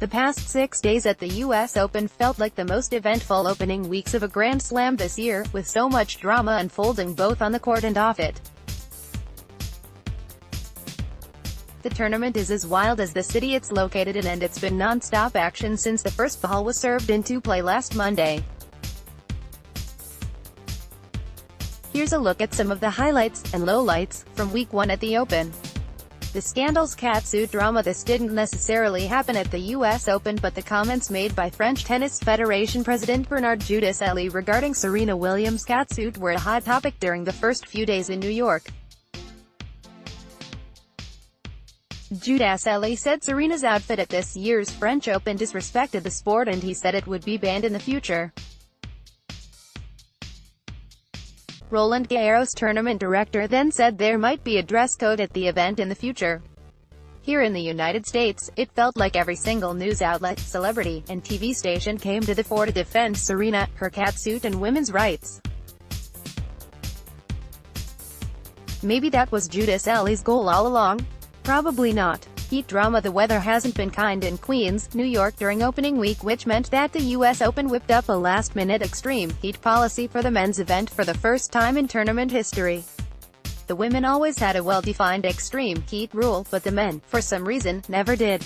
The past 6 days at the US Open felt like the most eventful opening weeks of a Grand Slam this year, with so much drama unfolding both on the court and off it. The tournament is as wild as the city it's located in, and it's been non-stop action since the first ball was served into play last Monday. Here's a look at some of the highlights and lowlights from Week 1 at the Open. The Scandals Catsuit drama. This didn't necessarily happen at the US Open, but the comments made by French Tennis Federation President Bernard Judicelli regarding Serena Williams' catsuit were a hot topic during the first few days in New York. Judicelli said Serena's outfit at this year's French Open disrespected the sport, and he said it would be banned in the future. Roland Garros tournament director then said there might be a dress code at the event in the future. Here in the United States, it felt like every single news outlet, celebrity, and TV station came to the fore to defend Serena, her catsuit, and women's rights. Maybe that was Judicelli's goal all along? Probably not. Heat drama. The weather hasn't been kind in Queens, New York during opening week, which meant that the US Open whipped up a last-minute extreme heat policy for the men's event for the first time in tournament history. The women always had a well-defined extreme heat rule, but the men, for some reason, never did.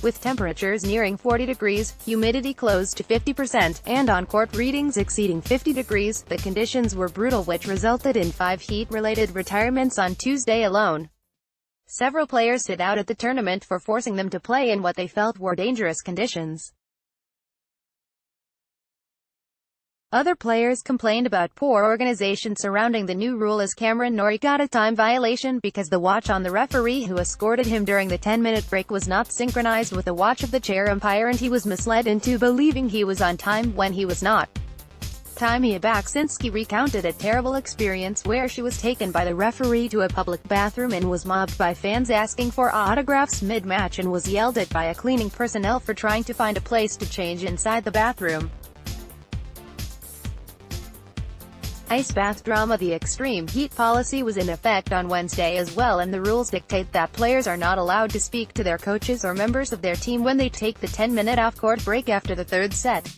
With temperatures nearing 40 degrees, humidity close to 50%, and on-court readings exceeding 50 degrees, the conditions were brutal, which resulted in 5 heat-related retirements on Tuesday alone. Several players sit out at the tournament for forcing them to play in what they felt were dangerous conditions. Other players complained about poor organization surrounding the new rule, as Cameron Norrie got a time violation because the watch on the referee who escorted him during the 10-minute break was not synchronized with the watch of the chair umpire, and he was misled into believing he was on time when he was not. Timea Baksinski recounted a terrible experience where she was taken by the referee to a public bathroom and was mobbed by fans asking for autographs mid-match, and was yelled at by a cleaning personnel for trying to find a place to change inside the bathroom. Ice bath drama. The extreme heat policy was in effect on Wednesday as well, and the rules dictate that players are not allowed to speak to their coaches or members of their team when they take the 10-minute off-court break after the third set.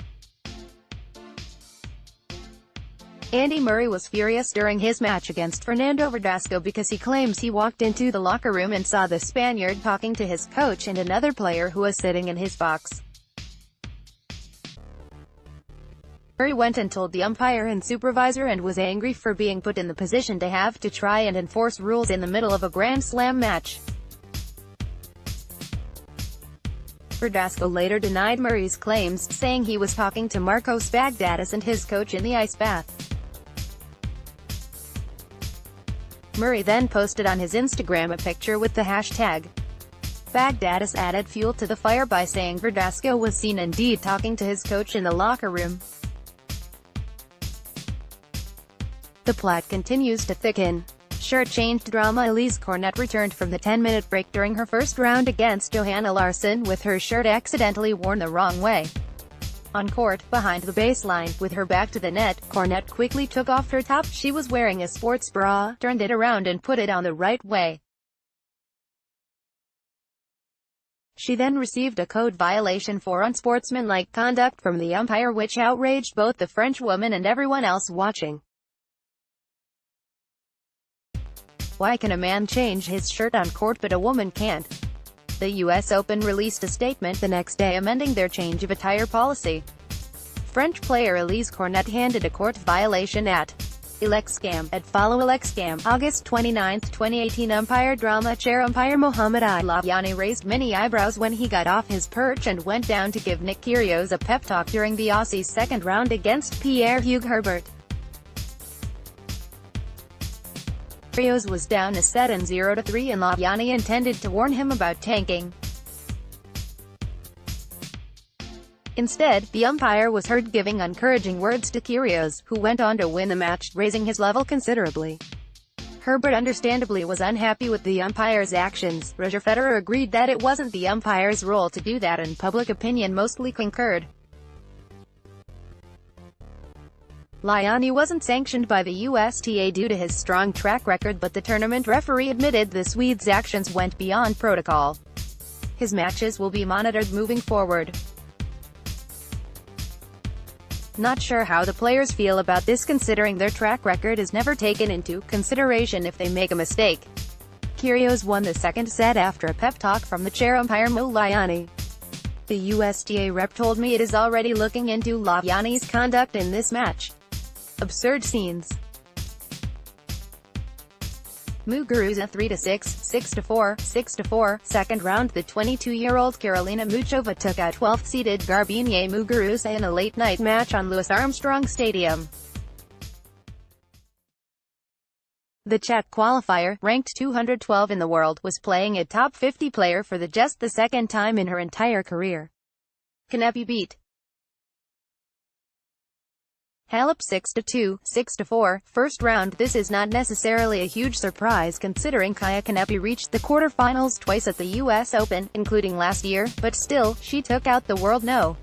Andy Murray was furious during his match against Fernando Verdasco because he claims he walked into the locker room and saw the Spaniard talking to his coach and another player who was sitting in his box. Murray went and told the umpire and supervisor and was angry for being put in the position to have to try and enforce rules in the middle of a Grand Slam match. Verdasco later denied Murray's claims, saying he was talking to Marcos Bagdatis and his coach in the ice bath. Murray then posted on his Instagram a picture with the hashtag Bagdatis, added fuel to the fire by saying Verdasco was seen indeed talking to his coach in the locker room. The plot continues to thicken. Shirt change drama. Elise Cornet returned from the 10-minute break during her first round against Johanna Larsson with her shirt accidentally worn the wrong way. On court, behind the baseline, with her back to the net, Cornet quickly took off her top. She was wearing a sports bra, turned it around and put it on the right way. She then received a code violation for unsportsmanlike conduct from the umpire, which outraged both the French woman and everyone else watching. Why can a man change his shirt on court but a woman can't? The US Open released a statement the next day amending their change of attire policy. French player Elise Cornet handed a court violation at ElecScam at Follow ElecScam, August 29, 2018. Umpire drama. Chair umpire Mohamed Al-Labyani raised many eyebrows when he got off his perch and went down to give Nick Kyrgios a pep talk during the Aussies' second round against Pierre-Hugues Herbert. Kyrgios was down a set and 0-3, and Labyani intended to warn him about tanking. Instead, the umpire was heard giving encouraging words to Kyrgios, who went on to win the match, raising his level considerably. Herbert understandably was unhappy with the umpire's actions. Roger Federer agreed that it wasn't the umpire's role to do that, and public opinion mostly concurred. Liani wasn't sanctioned by the USTA due to his strong track record, but the tournament referee admitted the Swede's actions went beyond protocol. His matches will be monitored moving forward. Not sure how the players feel about this, considering their track record is never taken into consideration if they make a mistake. Kyrgios won the second set after a pep talk from the chair umpire Liani. The USTA rep told me it is already looking into Liani's conduct in this match. Absurd scenes. Muguruza 3-6, 6-4, 6-4, second round. The 22-year-old Karolina Muchova took out 12th-seeded Garbiñe Muguruza in a late-night match on Louis Armstrong Stadium. The Czech qualifier, ranked 212 in the world, was playing a top 50 player for just the second time in her entire career. Kanepi beat Halep 6-2, 6-4, first round. This is not necessarily a huge surprise considering Kaia Kanepi reached the quarterfinals twice at the US Open, including last year, but still, she took out the world No.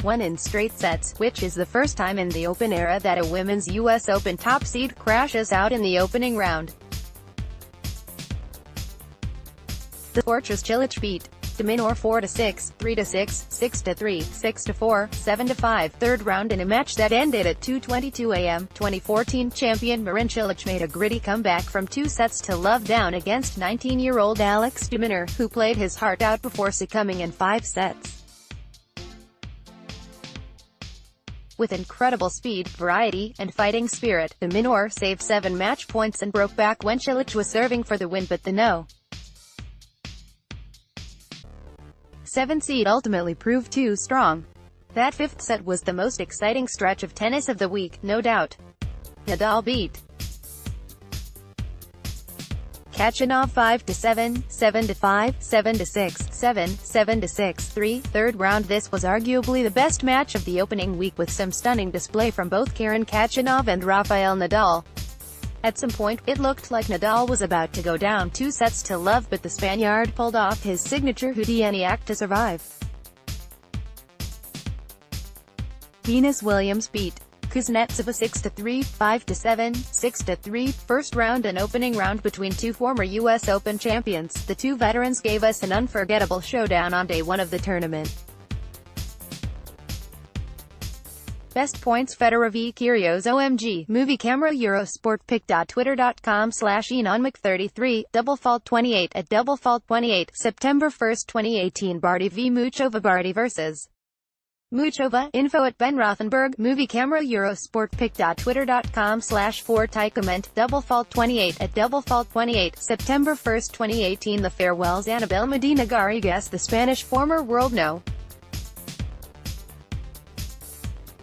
1 in straight sets, which is the first time in the Open era that a women's US Open top seed crashes out in the opening round. The Fortress Cilic beat de Minaur 4-6, 3-6, 6-3, 6-4, 7-5, third round in a match that ended at 2:22 a.m. 2014 champion Marin Cilic made a gritty comeback from 2 sets to love down against 19-year-old Alex de Minaur, who played his heart out before succumbing in 5 sets. With incredible speed, variety, and fighting spirit, de Minaur saved 7 match points and broke back when Cilic was serving for the win, but the No. 7 seed ultimately proved too strong. That 5th set was the most exciting stretch of tennis of the week, no doubt. Nadal beat Khachanov 5-7, 7-5, 7-6, 7, 7-6, 3, third round. This was arguably the best match of the opening week, with some stunning display from both Karen Khachanov and Rafael Nadal. At some point, it looked like Nadal was about to go down 2 sets to love, but the Spaniard pulled off his signature Houdini act to survive. Venus Williams beat Kuznetsova 6-3, 5-7, 6-3, first round. An opening round between 2 former US Open champions. The 2 veterans gave us an unforgettable showdown on day 1 of the tournament. Best points: Federer v Kyrgios. OMG. Movie camera. Eurosport.pic.twitter.com/EnonMic33, doublefault28 at doublefault28, September 1, 2018. Barty v Muchova. Barty vs. Muchova. Info at Ben Rothenberg. Movie camera. Eurosport.pic.twitter.com/4. Comment. Doublefault28 at doublefault28, September 1, 2018. The farewells. Annabel Medina Garrigues, the Spanish former world No.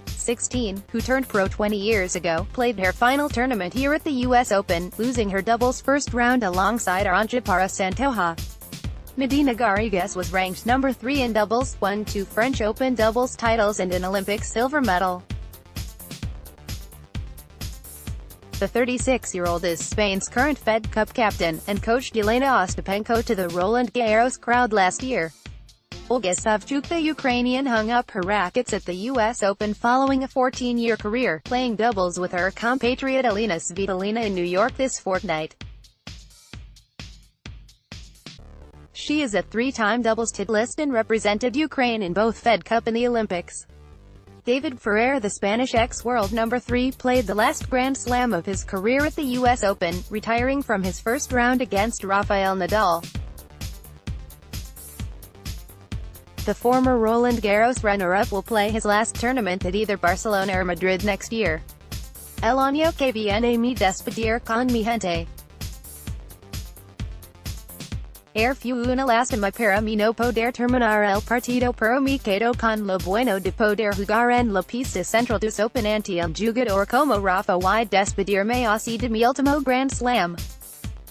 16, who turned pro 20 years ago, played her final tournament here at the US Open, losing her doubles first round alongside Arantxa Santoja. Medina Garrigues was ranked number 3 in doubles, won 2 French Open doubles titles and an Olympic silver medal. The 36-year-old is Spain's current Fed Cup captain, and coached Yelena Ostapenko to the Roland Garros crowd last year. Olga Savchuk, the Ukrainian, hung up her rackets at the US Open following a 14-year career, playing doubles with her compatriot Elena Svitolina in New York this fortnight. She is a 3-time doubles titleist and represented Ukraine in both Fed Cup and the Olympics. David Ferrer, the Spanish ex-world number 3, played the last Grand Slam of his career at the US Open, retiring from his first round against Rafael Nadal. The former Roland Garros runner-up will play his last tournament at either Barcelona or Madrid next year. El año que viene me despedir con mi gente. Fue una lástima para mí no poder terminar el partido, pero me quedo con lo bueno de poder jugar en la pista central dos Open ante el jugador como Rafa y despedirme así de mi último Grand Slam.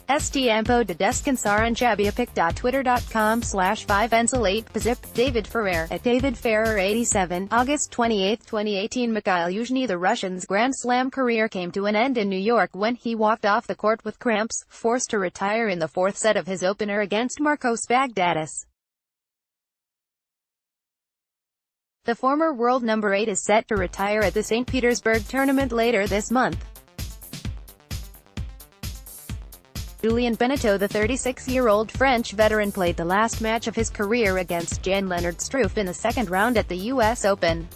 Es tiempo de descansar en chaviapic.twitter.com/5ensel8. David Ferrer at David Ferrer 87, August 28, 2018. Mikhail Yuzhny. The Russian's Grand Slam career came to an end in New York when he walked off the court with cramps, forced to retire in the 4th set of his opener against Marcos Baghdatis. The former world number 8 is set to retire at the St. Petersburg tournament later this month. Julien Benneteau, the 36-year-old French veteran, played the last match of his career against Jan-Lennard Struff in the second round at the US Open.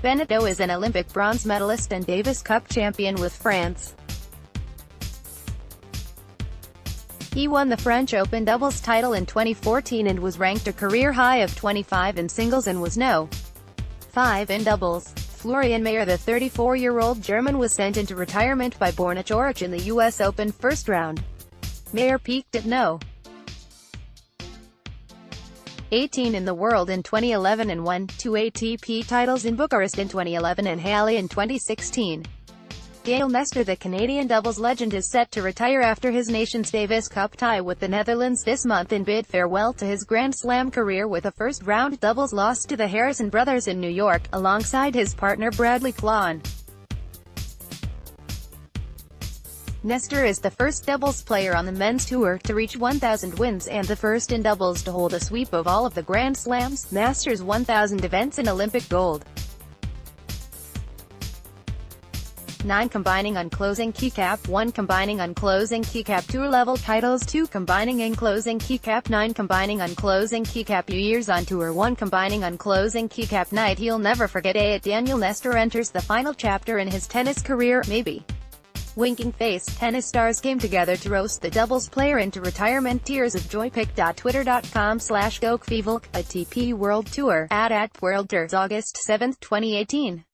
Benneteau is an Olympic bronze medalist and Davis Cup champion with France. He won the French Open doubles title in 2014 and was ranked a career high of 25 in singles and was No. 5 in doubles. Florian Mayer, the 34-year-old German, was sent into retirement by Borna Coric in the US Open first round. Mayer peaked at No. 18 in the world in 2011 and won 2 ATP titles in Bucharest in 2011 and Halle in 2016. Gaël Nestor, the Canadian doubles legend, is set to retire after his nation's Davis Cup tie with the Netherlands this month in bid farewell to his Grand Slam career with a first-round doubles loss to the Harrison brothers in New York, alongside his partner Bradley Clawn. Nestor is the first doubles player on the men's tour to reach 1,000 wins and the first in doubles to hold a sweep of all of the Grand Slams, Masters 1000 events and Olympic gold. 9 combining on closing keycap, 1 combining on closing keycap, tour level titles, 2 combining in closing keycap, 9 combining on closing keycap, years on tour, 1 combining on closing keycap. Night he'll never forget. Daniel Nestor enters the final chapter in his tennis career, maybe. Winking face. Tennis stars came together to roast the doubles player into retirement. Tears of joy. Pic.twitter.com/GoKvivalk, ATP World Tour, @WorldTours, August 7, 2018.